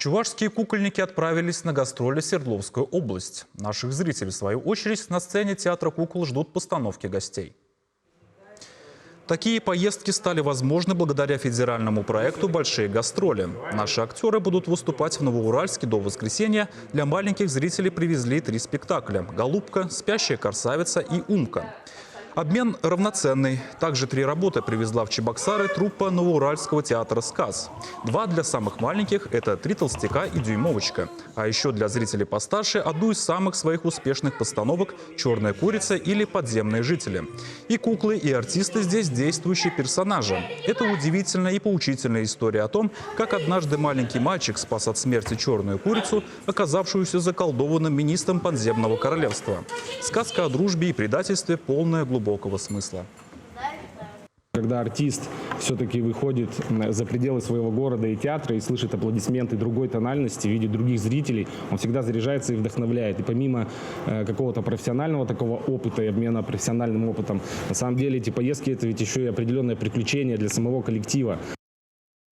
Чувашские кукольники отправились на гастроли в Свердловскую область. Наших зрителей, в свою очередь, на сцене театра кукол ждут постановки гостей. Такие поездки стали возможны благодаря федеральному проекту «Большие гастроли». Наши актеры будут выступать в Новоуральске до воскресенья. Для маленьких зрителей привезли 3 спектакля – «Голубка», «Спящая красавица» и «Умка». Обмен равноценный. Также 3 работы привезла в Чебоксары труппа Новоуральского театра «Сказ». 2 для самых маленьких – это «Три толстяка» и «Дюймовочка». А еще для зрителей постарше одну из самых своих успешных постановок «Черная курица» или «Подземные жители». И куклы, и артисты здесь действующие персонажи. Это удивительная и поучительная история о том, как однажды маленький мальчик спас от смерти черную курицу, оказавшуюся заколдованным министром подземного королевства. Сказка о дружбе и предательстве, полная глубокого смысла. Когда артист все-таки выходит за пределы своего города и театра и слышит аплодисменты другой тональности, видит других зрителей, он всегда заряжается и вдохновляет. И помимо какого-то профессионального такого опыта и обмена профессиональным опытом, на самом деле эти поездки – это ведь еще и определенное приключение для самого коллектива.